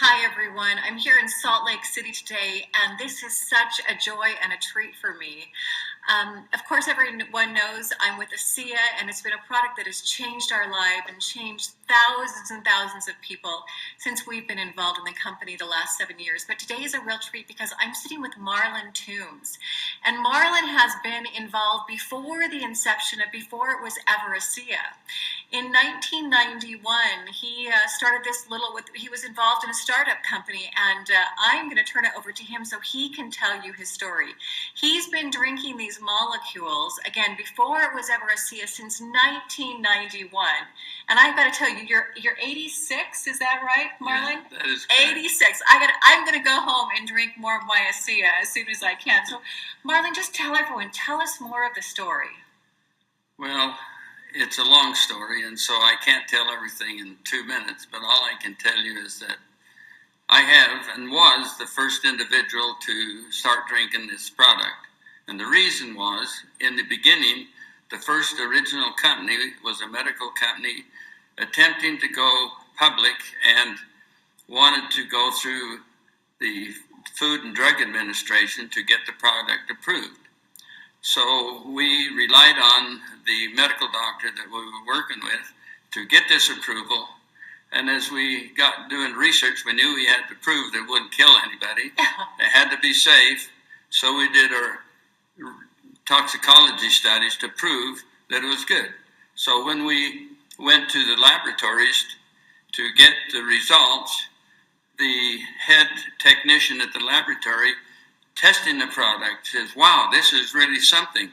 Hi everyone, I'm here in Salt Lake City today, and this is such a joy and a treat for me. Of course, everyone knows I'm with ASEA, and it's been a product that has changed our life and changed thousands and thousands of people since we've been involved in the company the last 7 years. But today is a real treat because I'm sitting with Marlan Toombs, and Marlan has been involved before the inception of before it was ever ASEA. In 1991, he started this he was involved in a startup company, and I'm going to turn it over to him so he can tell you his story. He's been drinking these molecules, again, before it was ever ASEA, since 1991. And I've got to tell you, you're 86, is that right, Marlan? Yeah, that is correct. 86. I'm going to go home and drink more of my ASEA as soon as I can. So, Marlan, just tell us more of the story. Well, it's a long story, and so I can't tell everything in 2 minutes, but all I can tell you is that I have and was the first individual to start drinking this product. And the reason was, in the beginning, the first original company was a medical company attempting to go public and wanted to go through the Food and Drug Administration to get the product approved. So we relied on the medical doctor that we were working with to get this approval. And as we got doing research, we knew we had to prove that it wouldn't kill anybody. It had to be safe. So we did our toxicology studies to prove that it was good. So when we went to the laboratories to get the results, the head technician at the laboratory testing the product says, wow, this is really something.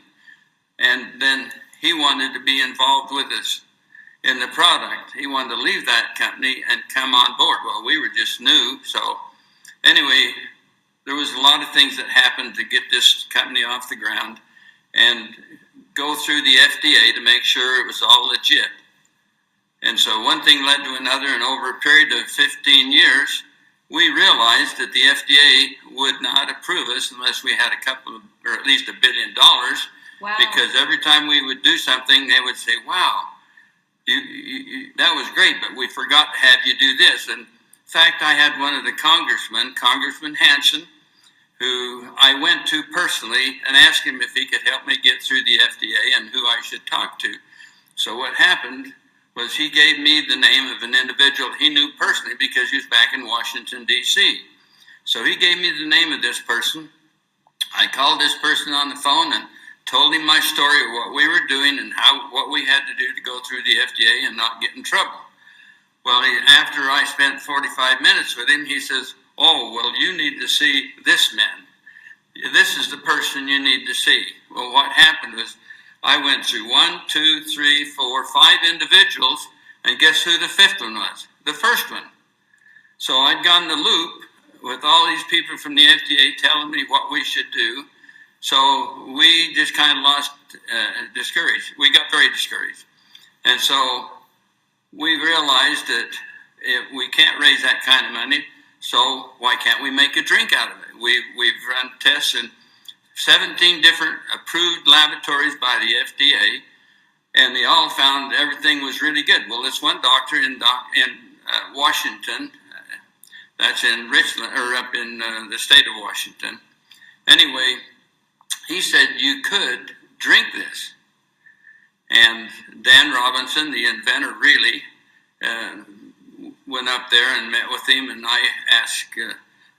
And then he wanted to be involved with us in the product. He wanted to leave that company and come on board. Well, we were just new. So anyway, there was a lot of things that happened to get this company off the ground and go through the FDA to make sure it was all legit. And so one thing led to another, and over a period of 15 years, we realized that the FDA would not approve us unless we had or at least $1 billion. Wow. Because every time we would do something, they would say, wow, that was great, but we forgot to have you do this. And in fact, I had one of the Congressman Hansen, who I went to personally and asked him if he could help me get through the FDA and who I should talk to. So what happened was he gave me the name of an individual he knew personally because he was back in Washington, D.C. So he gave me the name of this person. I called this person on the phone and told him my story of what we were doing and what we had to do to go through the FDA and not get in trouble. Well, after I spent 45 minutes with him, he says, oh, well, you need to see this man. This is the person you need to see. Well, what happened was I went through 1, 2, 3, 4, 5 individuals, and guess who the fifth one was? The first one. So I'd gone the loop with all these people from the FDA telling me what we should do. So we just kind of lost discouraged. We got very discouraged. And so we realized that we can't raise that kind of money, so why can't we make a drink out of it? We've run tests in 17 different approved laboratories by the FDA, and they all found everything was really good. Well, this one doctor in Washington, that's in Richland, or up in the state of Washington. Anyway, he said you could drink this. And Dan Robinson, the inventor, really went up there and met with him, and I asked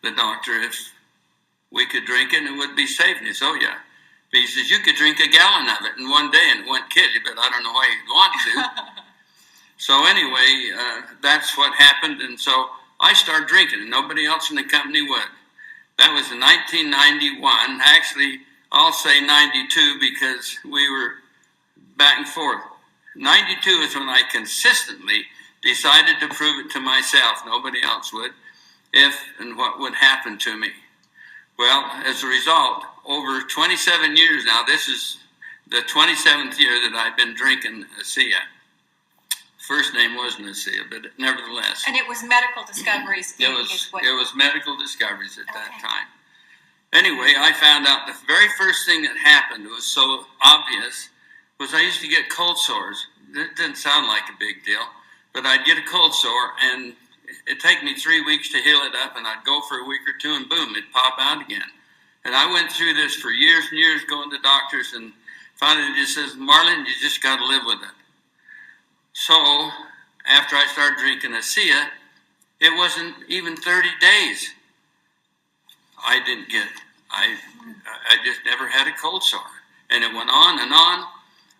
the doctor if we could drink it and it would be safe. And he said, oh yeah. But he says, you could drink a gallon of it in one day and it wouldn't kill you, but I don't know why you'd want to. So anyway, that's what happened. And so I started drinking and nobody else in the company would. That was in 1991. Actually, I'll say 92 because we were back and forth. 92 is when I consistently decided to prove it to myself, nobody else would, if and what would happen to me. Well, as a result, over 27 years now, this is the 27th year that I've been drinking ASEA. First name wasn't ASEA, but nevertheless. And it was Medical Discoveries. It was Medical Discoveries at that time. Anyway, I found out the very first thing that happened was so obvious was I used to get cold sores. It didn't sound like a big deal, but I'd get a cold sore, and it'd take me 3 weeks to heal it up, and I'd go for a week or two, and boom, it'd pop out again. And I went through this for years and years, going to doctors, and finally it just says, Marlan, you just got to live with it. So after I started drinking ASEA, it wasn't even 30 days. I just never had a cold sore. And it went on and on.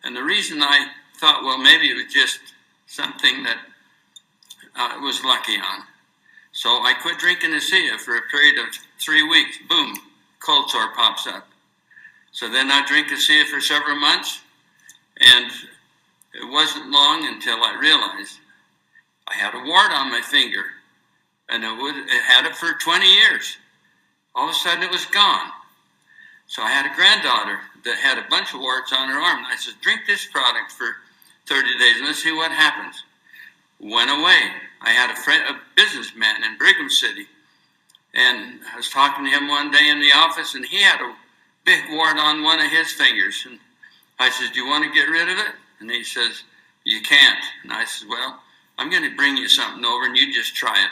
And the reason I thought, well, maybe it was just something that I was lucky on. So I quit drinking ASEA for a period of 3 weeks. Boom, cold sore pops up. So then I drink ASEA for several months, and it wasn't long until I realized I had a wart on my finger, and it had it for 20 years. All of a sudden it was gone. So I had a granddaughter that had a bunch of warts on her arm, and I said, drink this product for 30 days and let's see what happens. Went away. I had a businessman in Brigham City, and I was talking to him one day in the office, and he had a big wart on one of his fingers. And I said, do you want to get rid of it? And he says, you can't. And I said, well, I'm going to bring you something over, and you just try it.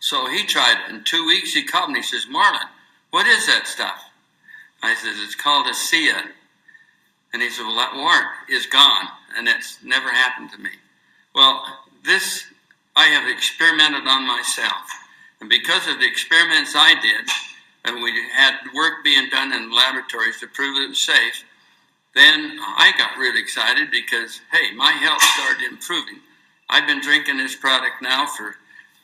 So he tried it. In 2 weeks, he called me. He says, Marlan, what is that stuff? I said, it's called ASEA. And he said, well, that wart is gone, and that's never happened to me. Well, this I have experimented on myself. And because of the experiments I did, and we had work being done in laboratories to prove it was safe, then I got really excited because, hey, my health started improving. I've been drinking this product now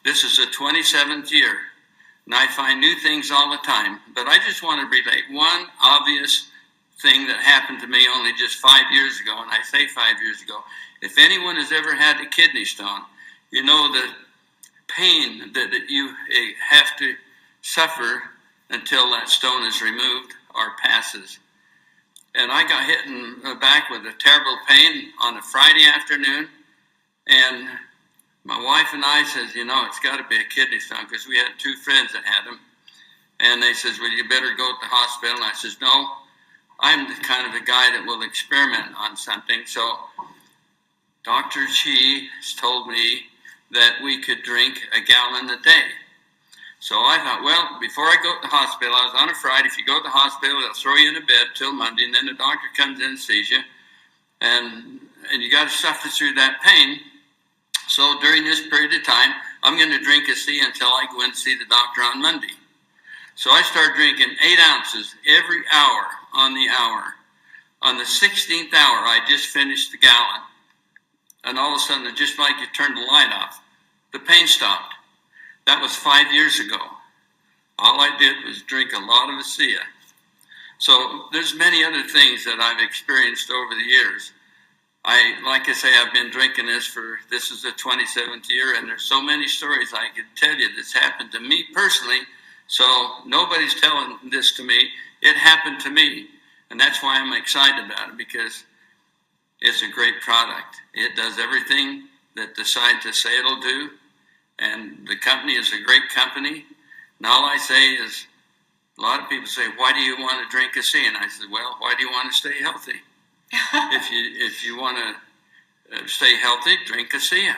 this is the 27th year, and I find new things all the time. But I just want to relate one obvious thing that happened to me only just 5 years ago, and I say 5 years ago. If anyone has ever had a kidney stone, you know the pain that you have to suffer until that stone is removed or passes. And I got hit in the back with a terrible pain on a Friday afternoon, and my wife and I says, you know, it's got to be a kidney stone, because we had 2 friends that had them. And they says, well, you better go to the hospital. And I says, no, I'm the kind of a guy that will experiment on something. So Dr. Chi told me that we could drink a gallon a day. So I thought, well, before I go to the hospital, I was on a Friday. If you go to the hospital, they'll throw you in a bed till Monday, and then the doctor comes in and sees you. And you got to suffer through that pain. So during this period of time, I'm going to drink ASEA until I go in to see the doctor on Monday. So I started drinking 8 ounces every hour on the hour. On the 16th hour, I just finished the gallon. And all of a sudden, just like you turned the light off, the pain stopped. That was 5 years ago. All I did was drink a lot of ASEA. So there's many other things that I've experienced over the years. Like I say, I've been drinking this is the 27th year, and there's so many stories I could tell you that's happened to me personally. So nobody's telling this to me. It happened to me, and that's why I'm excited about it, because it's a great product. It does everything that the scientists say it'll do, and the company is a great company. And all I say is, a lot of people say, why do you want to drink ASEA? And I said, well, why do you want to stay healthy? If you want to stay healthy, drink ASEA.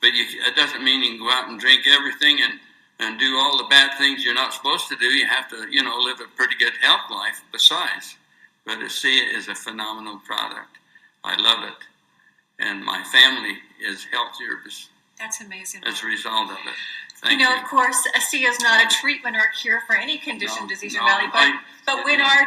But it doesn't mean you can go out and drink everything and do all the bad things you're not supposed to do. You have to, live a pretty good health life besides. But ASEA is a phenomenal product. I love it. And my family is healthier That's amazing. as a result of it. Thank you. Of course, ASEA is not a treatment or a cure for any condition, disease, or malady. But when our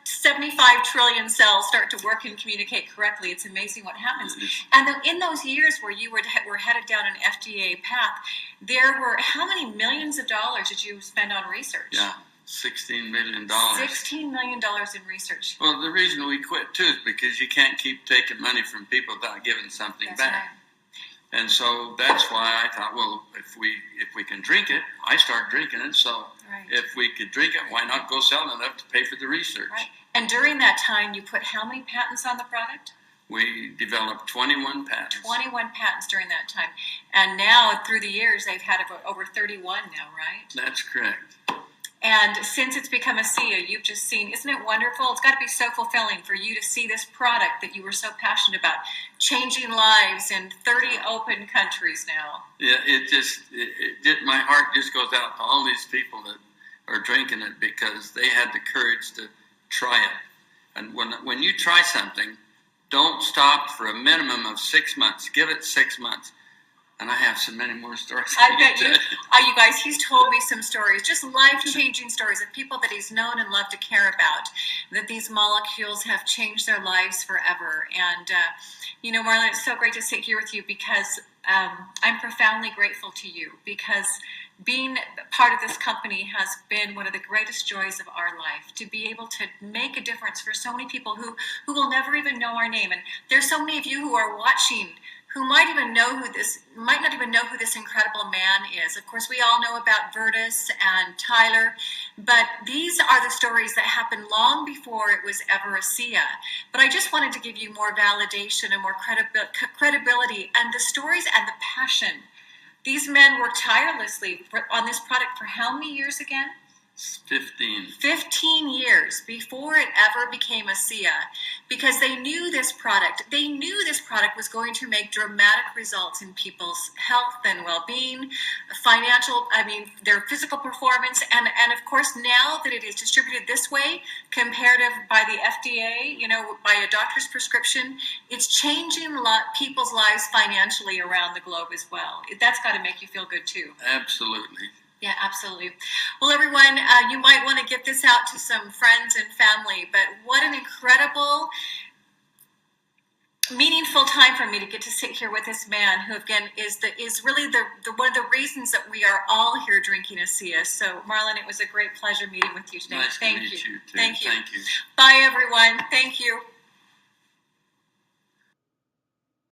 75 trillion cells start to work and communicate correctly, it's amazing what happens. And in those years where you were headed down an FDA path, there were how many millions of dollars did you spend on research? Yeah, $16 million. $16 million in research. Well, the reason we quit too is because you can't keep taking money from people without giving something back. Right. And so that's why I thought, well, if we can drink it, I started drinking it. So if we could drink it, why not go sell enough to pay for the research? Right. And during that time, you put how many patents on the product? We developed 21 patents. 21 patents during that time. And now, through the years, they've had over 31 now, right? That's correct. And since it's become ASEA, you've just seen, isn't it wonderful? It's got to be so fulfilling for you to see this product that you were so passionate about, changing lives in 30 open countries now. Yeah, my heart just goes out to all these people that are drinking it because they had the courage to try it. And when you try something, don't stop for a minimum of 6 months. Give it 6 months. And I have so many more stories. I bet you. You guys, he's told me some stories, just life-changing stories of people that he's known and loved to care about, that these molecules have changed their lives forever. And, Marlan, it's so great to sit here with you because I'm profoundly grateful to you because being part of this company has been one of the greatest joys of our life, to be able to make a difference for so many people who will never even know our name. And there's so many of you who are watching who might not even know who this incredible man is. Of course, we all know about Vertus and Tyler, but these are the stories that happened long before it was ever ASEA. But I just wanted to give you more validation and more credibility and the stories and the passion. These men worked tirelessly on this product for how many years again? 15. 15 years before it ever became ASEA, because they knew this product. They knew this product was going to make dramatic results in people's health and well-being, their physical performance, and of course, now that it is distributed this way, comparative by the FDA, by a doctor's prescription, it's changing people's lives financially around the globe as well. That's got to make you feel good too. Absolutely. Yeah, absolutely. Well, everyone, you might want to get this out to some friends and family, but what an incredible, meaningful time for me to get to sit here with this man who, again, is really the one of the reasons that we are all here drinking ASEA. So, Marlan, it was a great pleasure meeting with you today. Nice Thank to meet you too. Thank you. Thank you. Bye, everyone. Thank you.